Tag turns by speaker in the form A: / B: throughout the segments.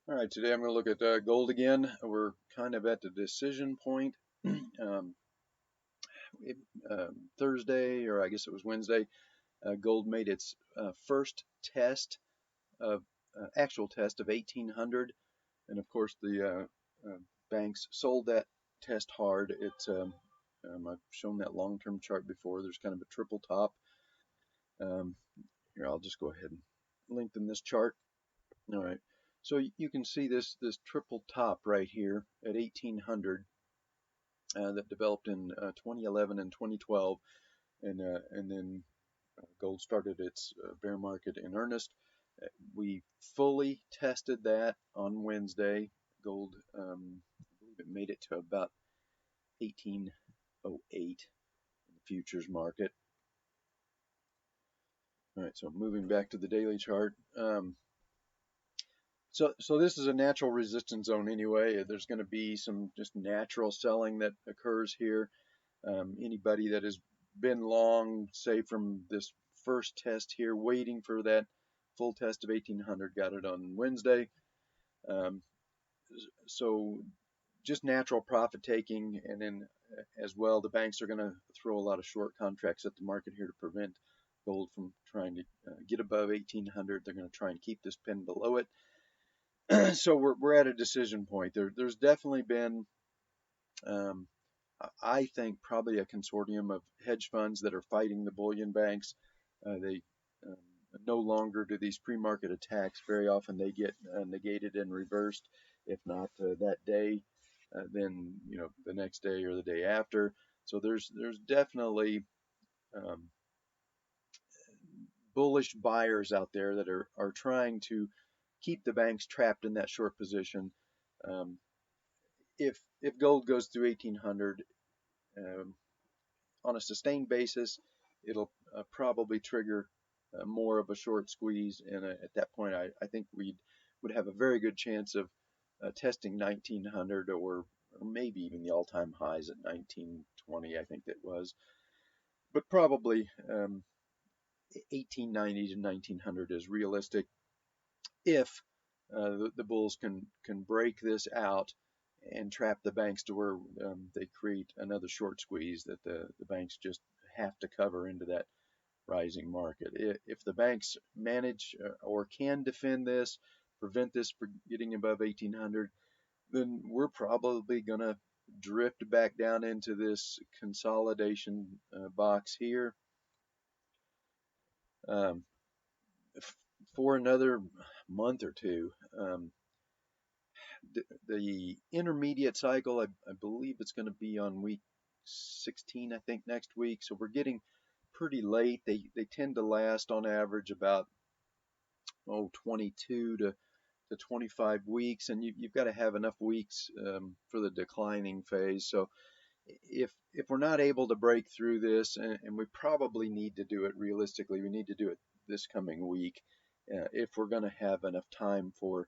A: All right, today I'm going to look at gold again. We're kind of at the decision point. um, it, Thursday, or I guess it was Wednesday, gold made its first test of actual test of 1800, and of course the banks sold that test hard. I've shown that long-term chart before. There's kind of a triple top. Um, Here, I'll just go ahead and lengthen this chart. All right. So you can see this triple top right here at 1800 that developed in 2011 and 2012, and then gold started its bear market in earnest. We fully tested that on Wednesday. Gold, I believe it made it to about 1808 in the futures market. All right, so moving back to the daily chart. So this is a natural resistance zone anyway. There's going to be some just natural selling that occurs here. Anybody that has been long, say from this first test here, waiting for that full test of 1800, got it on Wednesday. Um, so just natural profit taking, and then as well, the banks are going to throw a lot of short contracts at the market here to prevent gold from trying to get above 1800. They're going to try and keep this pin below it. So we're at a decision point. There's definitely been, um, I think, probably a consortium of hedge funds that are fighting the bullion banks. They um, no longer do these pre-market attacks. Very often they get negated and reversed. If not that day, then the next day or the day after. So there's definitely um, bullish buyers out there that are trying to keep the banks trapped in that short position. Um, if gold goes through 1800 um, on a sustained basis, it'll probably trigger more of a short squeeze, and at that point, I think we would have a very good chance of testing 1900 or maybe even the all-time highs at 1920. I think that was, but probably 1890 to 1900 is realistic if the bulls can break this out and trap the banks to where they create another short squeeze that the banks just have to cover into that rising market. If the banks manage or can defend this, prevent this from getting above 1800, then we're probably going to drift back down into this consolidation box here um, for another month or two. The intermediate cycle, I believe it's going to be on week 16, I think, next week. So we're getting pretty late. They tend to last on average about 22 to 25 weeks, and you've got to have enough weeks for the declining phase. So if we're not able to break through this, and we probably need to do it realistically, we need to do it this coming week if we're going to have enough time for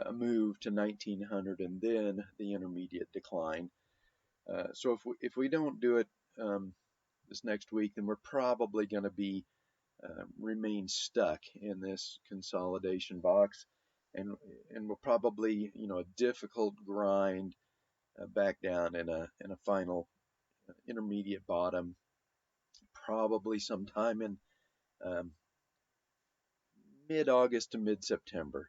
A: a move to 1900 and then the intermediate decline. So if we don't do it this next week, then we're probably going to be remain stuck in this consolidation box, and we'll probably a difficult grind back down in a final intermediate bottom, probably sometime in um, mid-August to mid-September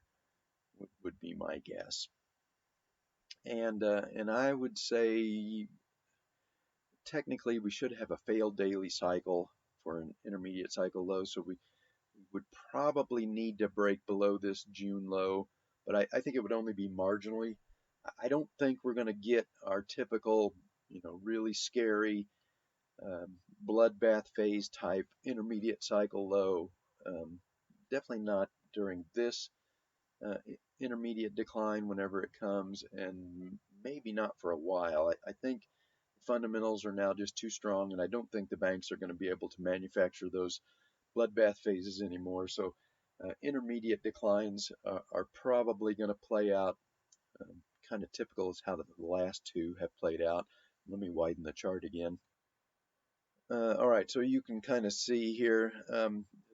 A: would be my guess. And I would say technically we should have a failed daily cycle for an intermediate cycle low, so we would probably need to break below this June low, but I think it would only be marginally. I don't think we're going to get our typical, really scary bloodbath phase type intermediate cycle low. Um, Definitely not during this uh, intermediate decline whenever it comes, and maybe not for a while. I think fundamentals are now just too strong, and I don't think the banks are going to be able to manufacture those bloodbath phases anymore. So intermediate declines are probably going to play out um, kind of typical as how the last two have played out. Let me widen the chart again. All right, so you can kind of see here,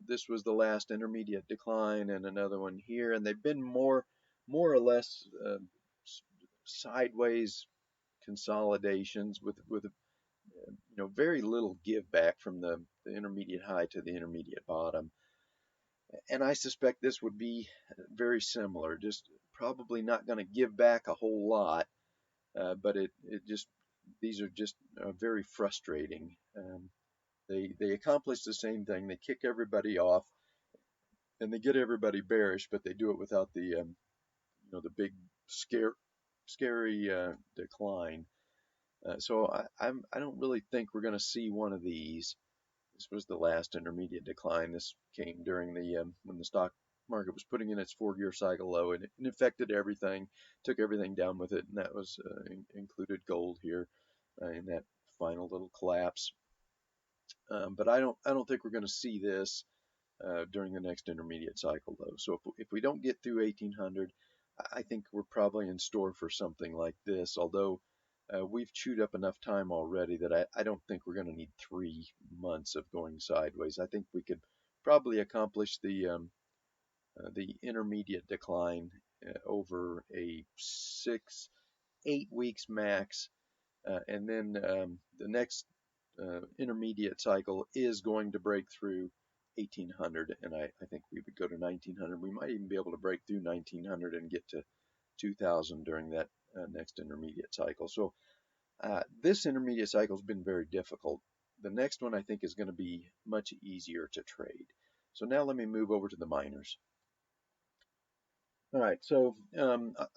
A: this was the last intermediate decline and another one here, and they've been more more or less sideways consolidations with very little give back from the intermediate high to the intermediate bottom. And I suspect this would be very similar, just probably not going to give back a whole lot, but it just these are just very frustrating. They accomplish the same thing. They kick everybody off and they get everybody bearish, but they do it without the big scary decline. So I don't really think we're going to see one of these. This was the last intermediate decline. This came during the when the stock market was putting in its 4-year cycle low, and it infected everything, took everything down with it, and that was included gold here in that final little collapse. But I don't think we're going to see this during the next intermediate cycle though. So if we don't get through 1800, I think we're probably in store for something like this. Although we've chewed up enough time already that I don't think we're going to need 3 months of going sideways. I think we could probably accomplish the intermediate decline over a 6-8 weeks max, and then the next intermediate cycle is going to break through 1800, and I think we would go to 1900. We might even be able to break through 1900 and get to 2000 during that next intermediate cycle. So this intermediate cycle has been very difficult. The next one I think is going to be much easier to trade. So now let me move over to the miners. All right, so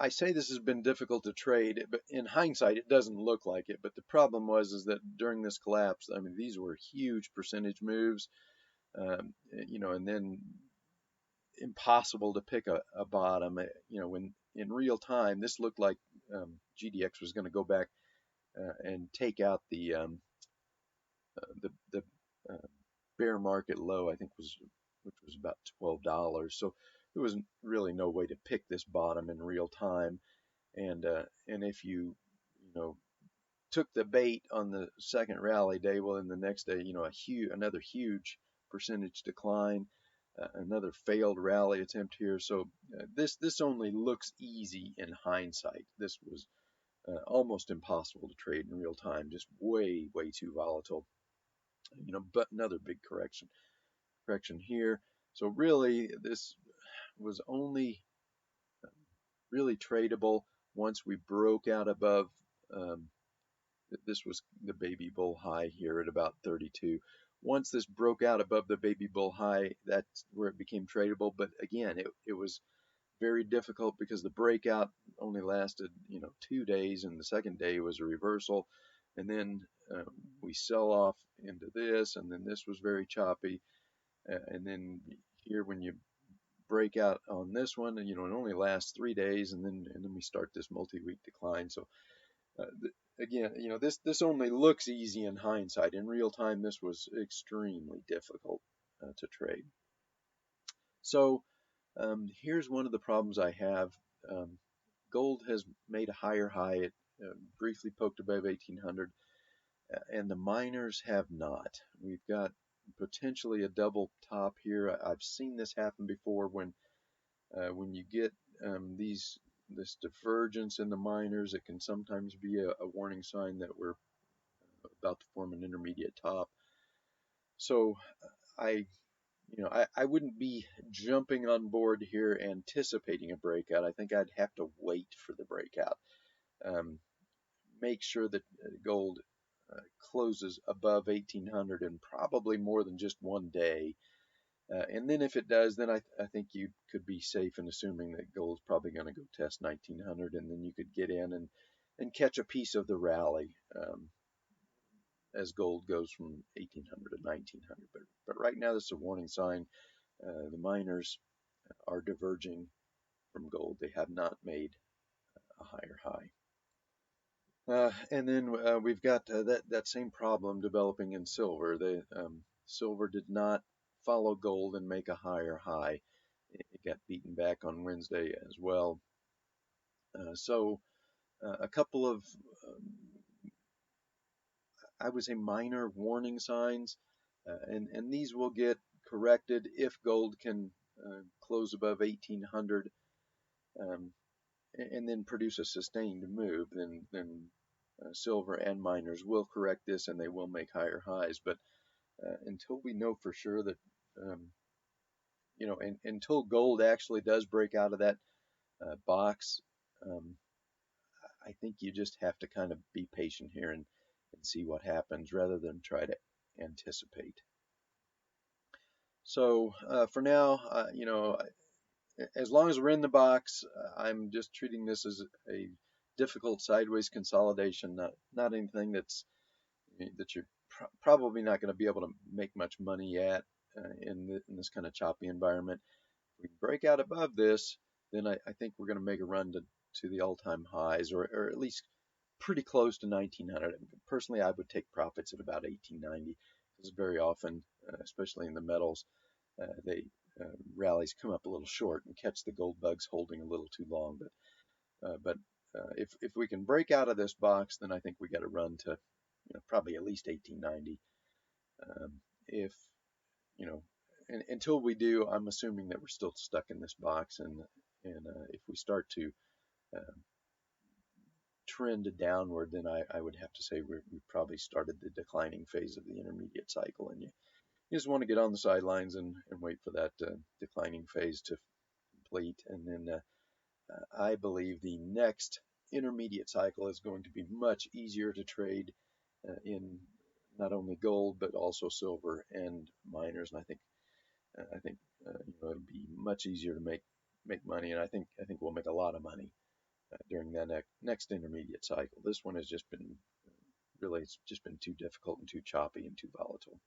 A: I say this has been difficult to trade, but in hindsight, it doesn't look like it. But the problem was that during this collapse, I mean, these were huge percentage moves, and then impossible to pick a bottom. When in real time, this looked like GDX was going to go back and take out the bear market low, I think which was about $12. So there was really no way to pick this bottom in real time. And if you know took the bait on the second rally day, well, in the next day, another huge percentage decline, another failed rally attempt here. So this only looks easy in hindsight. This was almost impossible to trade in real time, just way too volatile. But another big correction here. So really, this was only really tradable once we broke out above. Um, this was the baby bull high here at about 32. Once this broke out above the baby bull high, that's where it became tradable. But again, it was very difficult because the breakout only lasted 2 days, and the second day was a reversal, and then we sell off into this, and then this was very choppy, and then here when you break out on this one, and it only lasts 3 days, and then we start this multi-week decline. So uh, again, this only looks easy in hindsight. In real time, this was extremely difficult to trade. So here's one of the problems I have. Um, Gold has made a higher high. It briefly poked above 1800, and the miners have not. We've got potentially a double top here. I've seen this happen before when you get this divergence in the miners. It can sometimes be a warning sign that we're about to form an intermediate top. So I I wouldn't be jumping on board here anticipating a breakout. I think I'd have to wait for the breakout. Um, Make sure that gold closes above 1800 in probably more than just one day. And then if it does, then I think you could be safe in assuming that gold's probably going to go test 1900, and then you could get in and catch a piece of the rally as gold goes from 1800 to 1900. But right now, this is a warning sign. The miners are diverging from gold. They have not made a higher high. And then we've got that same problem developing in silver. Silver did not follow gold and make a higher high. It got beaten back on Wednesday as well. So a couple of, I would say, minor warning signs, and these will get corrected if gold can close above 1800. um, and then produce a sustained move, then silver and miners will correct this and they will make higher highs. But until we know for sure that, um, until gold actually does break out of that box, um, I think you just have to kind of be patient here and see what happens rather than try to anticipate. So for now, as long as we're in the box, I'm just treating this as a difficult sideways consolidation, not anything that you're probably not going to be able to make much money at in this kind of choppy environment. If we break out above this, then I think we're going to make a run to the all-time highs, or at least pretty close to 1900. Personally, I would take profits at about 1890 because very often, especially in the metals, they rallies come up a little short and catch the gold bugs holding a little too long. But if we can break out of this box, then I think we got to run to probably at least 1890. If you know, until we do, I'm assuming that we're still stuck in this box, and if we start to uh, trend downward, then I would have to say we probably started the declining phase of the intermediate cycle, and you just want to get on the sidelines and wait for that declining phase to complete, and then I believe the next intermediate cycle is going to be much easier to trade in not only gold but also silver and miners, and it'll be much easier to make money, and I think we'll make a lot of money during that next intermediate cycle. This one has just been really, it's just been too difficult and too choppy and too volatile.